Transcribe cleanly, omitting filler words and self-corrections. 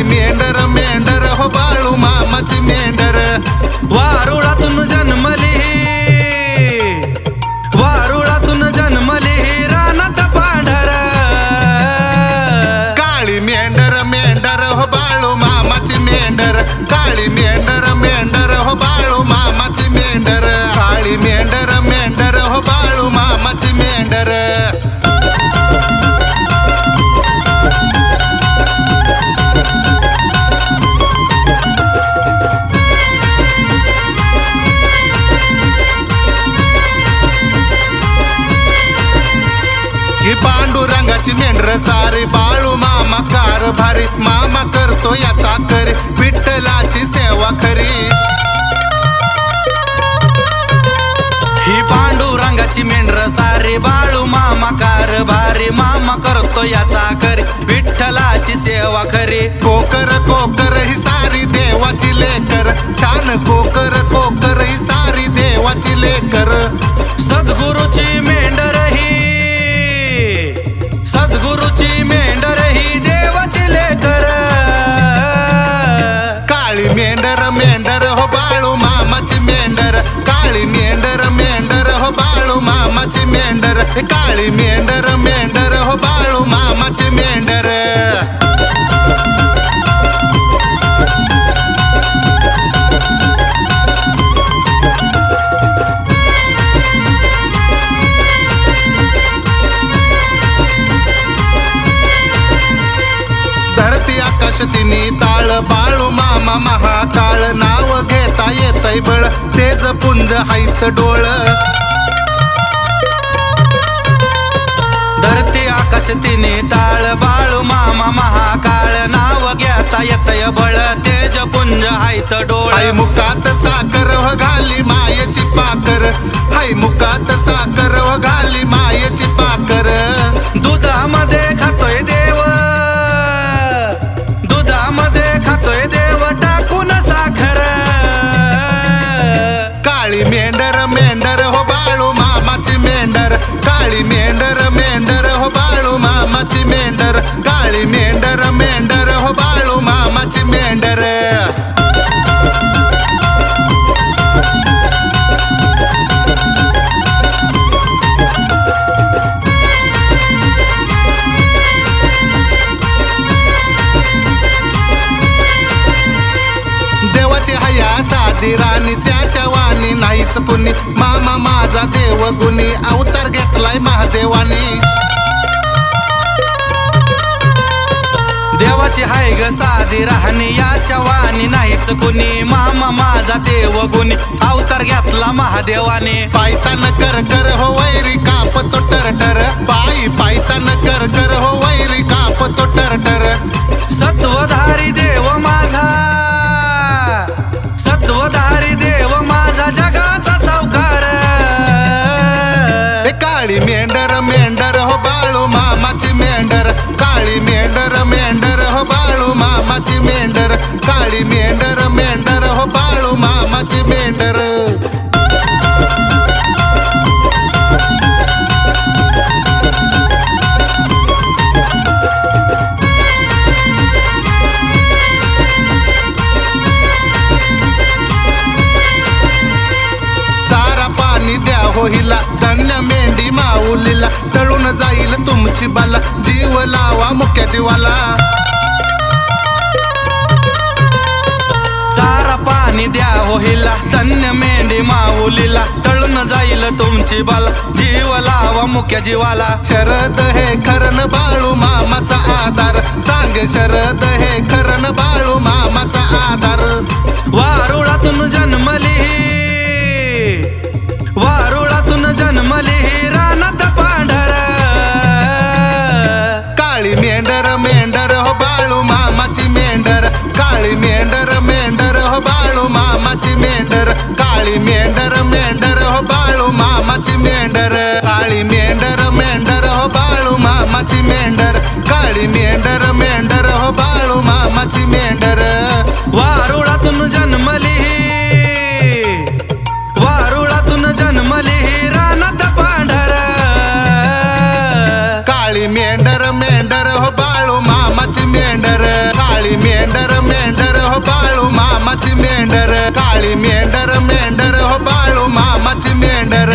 काळी मेंढर मेंढर हो बाळू मामाची मेंढर वारुळातून जन्मली वारुळातून जन्मली रानात पांढर काळी मेंढर मेंढर हो बाळू मामाची मेंढर काळी मेंढर मेंढर हो बाळू मामाची मेंढर काळी मेंढर मेंढर हो बाळू मामाची मेंढर ही पांडुरंगाची मेंढर सारी बाळू मामा कारभारी मामा करतो याचा करी विठ्ठलाची सेवा खरी ही पांडुरंगाची मेंढर सारी बाळू मामा कारभारी मामा करतो याचा करी विठ्ठलाची सेवा खरी कोकर कोकर ही सारी देवाची लेकर छान कोकर कोकर ही सारी देवाची लेकर सद्गुरूची मेंढर ही सद्गुरूची मेंढर ही देवाची लेकर काळी मेंढर मेंढर हो बाळू मामाची मेंढर काळी मेंढर मेंढर हो बाळू मामाची मेंढर काळी मेंढर मेंढर हो बाळू मामाची मेंढर धरती आकाश तिनी ताळ बाळू मामा महाकाळ नाव घेता येतय बळ तेज पुंज हायत डोळ धरती आकाश तिने ताळ बाळू मामा महाकाळ नाव घेता येतय बळ तेज पुंज हायत डोळ हाय मुकात साकर व घाली मायेची पाकर हाय मुकात साकर व घाली मायेची पाकर दुधामध्ये खातोय देव दुधामध्ये खातोय देव टाकून साखर काळी मेंढर मेंढर हो बाळू मामाची मेंढर काळी मेंढर मेंढर हो बाळू मामाची मेंढर काळी मेंढर मेंढर हो बाळू मामाची मेंढर देवाची हया साधी राणी त्याच्या वाणी नाहीच कुणी मामा माझा देव गुणी अवतार घेतलाय महादेवानी देवाची हाय ग साधी राहणी याच्या वाणी नाहीच कुणी मामा माझा देव गुणी अवतार घेतला महादेवाने पायतान कर कर हो वैरी काप तो टरटर पायी पायतान कर कर हो वैरी काप तो टरटर सत्वधारी देव माझा सत्वधारी देव माझा जगाचा सावकार काळी मेंढर मेंढर हो बाळू मामाची मेंढर काळी मेंढर मेंढर हो बाळू मामाची मेंढर काळी मेंढर मेंढर हो बाळू मामाची मेंढर चारा पाणी द्या हो हिला धन्य मेंढी माऊलीला तळून जाईल तुमची बाला जीव लावा मुक्या जीवाला चारा पाणी द्या हो हिला धन्य मेंढी माऊलीला तळून जाईल तुमची बाला जीव लावा मुक्या जीवाला शरद हे खरन बाळू मामाचा आधार सांग शरद हे खरन बाळू मामाचा आधार वारुळातून जन्मली वारुळातून जन्मली रानात पांढर काळी मेंढर मेंढर हो बाळू मामाची मेंढर काळी मेंढर मेंढर हो बाळू मामाची मेंढर काळी मेंढर मेंढर हो बाळू मामाची मेंढर काळी मेंढर मेंढर हो बाळू मामाची मेंढर काळी मेंढर मेंढर हो बाळू मामाची मेंढर वारुळातून जन्मली वारुळातून जन्मली रानात पांढर काळी मेंढर मेंढर हो बाळू मामाची मेंढर काळी मेंढर मामाची मेंढर काळी मेंढर मेंढर हो बाळू मामाची मेंढर